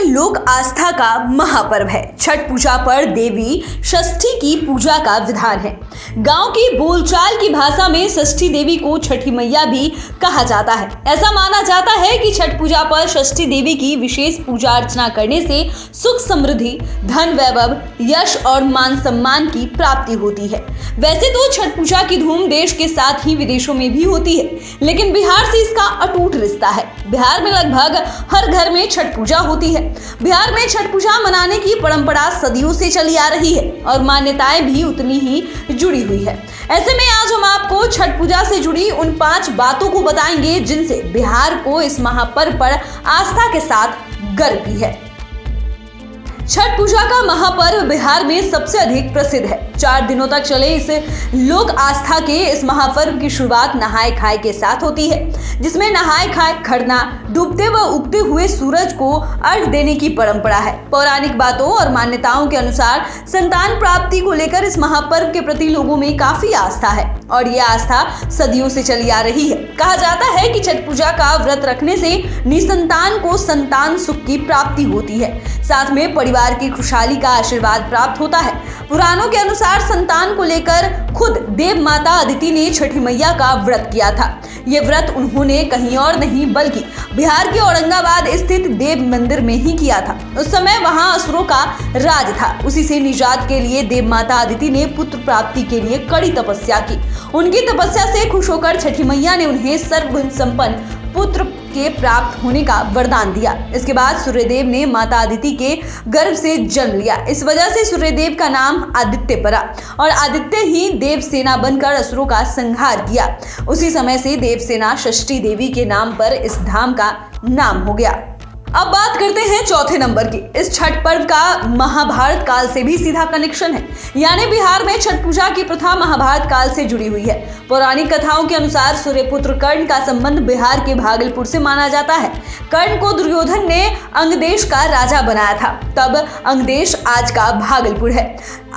लोक आस्था का महापर्व है। छठ पूजा पर देवी षष्ठी की पूजा का विधान है। गांव की बोलचाल की भाषा में षष्ठी देवी को छठी मैया भी कहा जाता है। ऐसा माना जाता है कि छठ पूजा पर षष्ठी देवी की विशेष पूजा अर्चना करने से सुख समृद्धि, धन वैभव, यश और मान सम्मान की प्राप्ति होती है। वैसे तो छठ पूजा की धूम देश के साथ ही विदेशों में भी होती है, लेकिन बिहार से इसका अटूट रिश्ता है। बिहार में लगभग हर घर में छठ पूजा होती है। बिहार में छठ पूजा मनाने की परंपरा सदियों से चली आ रही है और मान्यताएं भी उतनी ही जुड़ी हुई है। ऐसे में आज हम आपको छठ पूजा से जुड़ी उन 5 बातों को बताएंगे जिनसे बिहार को इस महापर्व पर आस्था के साथ गर्व भी है। छठ पूजा का महापर्व बिहार में सबसे अधिक प्रसिद्ध है। 4 दिनों तक चले इस लोक आस्था के इस महापर्व की शुरुआत नहाय खाए के साथ होती है, जिसमें नहाय खाए खरना, डूबते व उगते हुए सूरज को अर्घ देने की परंपरा है। पौराणिक बातों और मान्यताओं के अनुसार संतान प्राप्ति को लेकर इस महापर्व के प्रति लोगों में काफी आस्था है और ये आस्था सदियों से चली आ रही है। कहा जाता है कि छठ पूजा का व्रत रखने से निसंतान को संतान सुख की प्राप्ति होती है, साथ में परिवार की खुशहाली का आशीर्वाद प्राप्त होता है। पुराणों के अनुसार संतान को लेकर खुद देव माता अदिति ने छठी मैया का व्रत किया था। ये व्रत उन्होंने कहीं और नहीं बल्कि बिहार के औरंगाबाद स्थित देव मंदिर में ही किया था। उस समय वहां असुरों का राज था। उसी से निजात के लिए देव माता अदिति ने पुत्र प्राप्ति के लिए कड़ी तपस्या की। उनकी तपस्या से खुश होकर छठी मैया ने उन्हें सर्वगुण संपन्न पुत्र के प्राप्त होने का वरदान दिया। इसके बाद सूर्यदेव ने माता अदिति के गर्भ से जन्म लिया। इस वजह से सूर्यदेव का नाम आदित्य पड़ा और आदित्य ही देवसेना बनकर असुरों का संहार किया। उसी समय से देवसेना षष्ठी देवी के नाम पर इस धाम का नाम हो गया। अब बात करते हैं चौथे नंबर की। इस छठ पर्व का महाभारत काल से भी सीधा कनेक्शन है, यानी बिहार में छठ पूजा की प्रथा महाभारत काल से जुड़ी हुई है। पौराणिक कथाओं के अनुसार सूर्यपुत्र कर्ण का संबंध बिहार के भागलपुर से माना जाता है। कर्ण को दुर्योधन ने अंगदेश का राजा बनाया था, तब अंगदेश आज का भागलपुर है।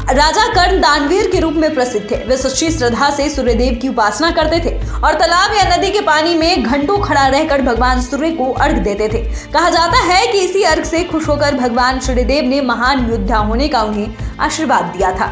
राजा कर्ण दानवीर के रूप में प्रसिद्ध थे। वे सच्ची श्रद्धा से सूर्यदेव की उपासना करते थे और तालाब या नदी के पानी में घंटों खड़ा रहकर भगवान सूर्य को अर्घ देते थे। कहा जाता है कि इसी अर्घ से खुश होकर भगवान सूर्यदेव ने महान योद्धा होने का उन्हें आशीर्वाद दिया था।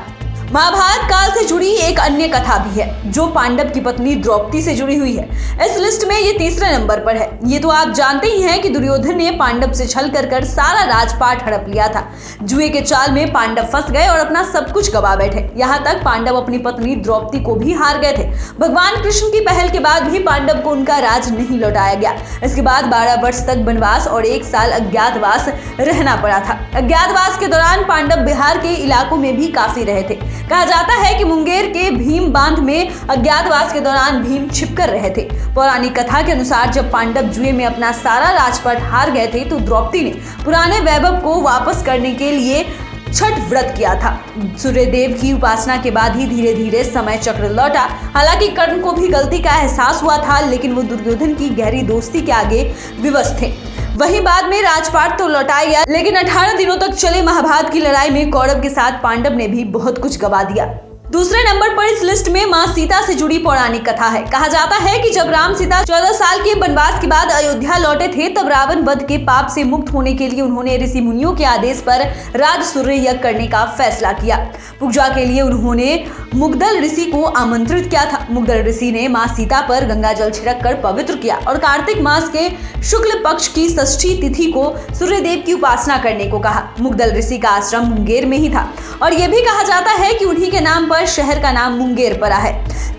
महाभारत काल से जुड़ी एक अन्य कथा भी है जो पांडव की पत्नी द्रौपदी से जुड़ी हुई है। इस लिस्ट में ये तीसरे नंबर पर है। ये तो आप जानते ही हैं कि दुर्योधन ने पांडव से छल कर सारा राजपाट हड़प लिया था। जुए के चाल में पांडव फंस गए और अपना सब कुछ गवा बैठे। यहाँ तक पांडव अपनी पत्नी द्रौपदी को भी हार गए थे। भगवान कृष्ण की पहल के बाद भी पांडव को उनका राज नहीं लौटाया गया। इसके बाद 12 वर्ष तक वनवास और 1 साल अज्ञातवास रहना पड़ा था। अज्ञातवास के दौरान पांडव बिहार के इलाकों में भी काफी रहे थे। कहा जाता है कि मुंगेर के भीम बांध में अज्ञातवास के दौरान भीम छिपकर रहे थे। पौराणिक कथा के अनुसार जब पांडव जुए में अपना सारा राजपाट हार गए थे तो द्रौपदी ने पुराने वैभव को वापस करने के लिए छठ व्रत किया था। सूर्यदेव की उपासना के बाद ही धीरे धीरे समय चक्र लौटा। हालांकि कर्ण को भी गलती का एहसास हुआ था, लेकिन वो दुर्योधन की गहरी दोस्ती के आगे विवश थे। वहीं बाद में राजपाट तो लौटाया गया, लेकिन 18 दिनों तक चले महाभारत की लड़ाई में कौरव के साथ पांडव ने भी बहुत कुछ गवा दिया। दूसरे नंबर पर इस लिस्ट में मां सीता से जुड़ी पौराणिक कथा है। कहा जाता है कि जब राम सीता 14 साल के वनवास के बाद अयोध्या लौटे थे, तब रावण वध के पाप से मुक्त होने के लिए उन्होंने ऋषि मुनियों के आदेश पर राजसूय यज्ञ करने का फैसला किया। पूजा के लिए उन्होंने मुग्दल ऋषि को आमंत्रित किया था। मुग्दल ऋषि ने मां सीता पर गंगा जल छिड़क कर पवित्र किया और कार्तिक मास के शुक्ल पक्ष की षष्ठी तिथि को सूर्यदेव की उपासना करने को कहा। मुग्दल ऋषि का आश्रम मुंगेर में ही था और यह भी कहा जाता है कि उन्हीं के नाम पर शहर का नाम मुंगेर पड़ा है।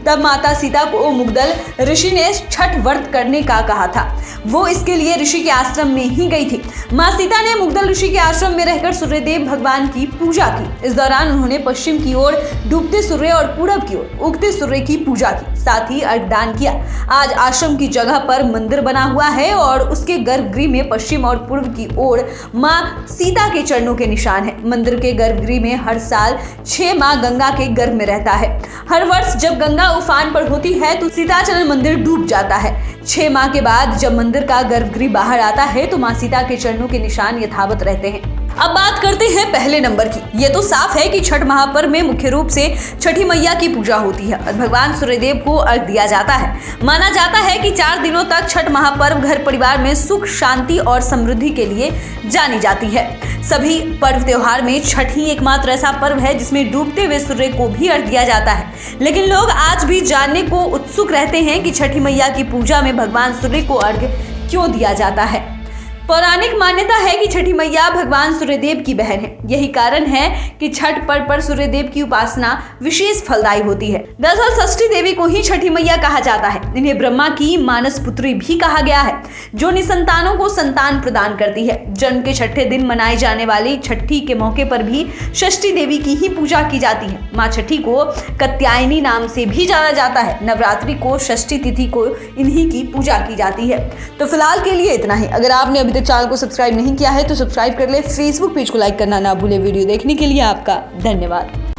तब माता सीता को मुग्दल ऋषि ने छठ व्रत करने का कहा था। वो इसके लिए ऋषि के आश्रम में ही गई थी। मां सीता ने मुग्दल ऋषि के आश्रम में रहकर सूर्यदेव भगवान की पूजा की। इस दौरान उन्होंने पश्चिम की ओर डूबते सूर्य और पूरब की ओर उगते सूर्य की पूजा की, साथ ही अर्घदान किया। आज आश्रम की जगह पर मंदिर बना हुआ है और उसके गर्भगृह में पश्चिम और पूर्व की ओर मां सीता के चरणों के निशान है। मंदिर के गर्भगृह में हर साल 6 माह गंगा के गर्भ में रहता है। हर वर्ष जब गंगा उफान पर होती है तो सीताचल मंदिर डूब जाता है। 6 माह के बाद जब मंदिर का गर्भगृह बाहर आता है तो मां सीता के चरणों के निशान यथावत रहते हैं। अब बात करते हैं पहले नंबर की। ये तो साफ है कि छठ महापर्व में मुख्य रूप से छठी मैया की पूजा होती है और भगवान सूर्यदेव को अर्घ दिया जाता है। माना जाता है कि 4 दिनों तक छठ महापर्व घर परिवार में सुख, शांति और समृद्धि के लिए जानी जाती है। सभी पर्व त्योहार में छठ ही एकमात्र ऐसा पर्व है जिसमें डूबते हुए सूर्य को भी अर्घ दिया जाता है। लेकिन लोग आज भी जानने को उत्सुक रहते हैं कि छठी मैया की पूजा में भगवान सूर्य को अर्घ क्यों दिया जाता है। पौराणिक मान्यता है कि छठी मैया भगवान सूर्यदेव की बहन है। यही कारण है कि छठ पर्व पर सूर्यदेव की उपासना विशेष फलदायी होती है। दरअसल षष्ठी देवी को ही छठी मैया कहा जाता है। इन्हें ब्रह्मा की मानस पुत्री भी कहा गया है, जो निसंतानों को संतान प्रदान करती है। जन्म के छठे दिन मनाई जाने वाली छठी के मौके पर भी षष्ठी देवी की ही पूजा की जाती है। माँ छठी को कात्यायनी नाम से भी जाना जाता है। नवरात्रि को षष्ठी तिथि को इन्हीं की पूजा की जाती है। तो फिलहाल के लिए इतना ही। अगर आपने अभी तक चैनल को सब्सक्राइब नहीं किया है तो सब्सक्राइब कर ले। फेसबुक पेज को लाइक करना ना भूले। वीडियो देखने के लिए आपका धन्यवाद।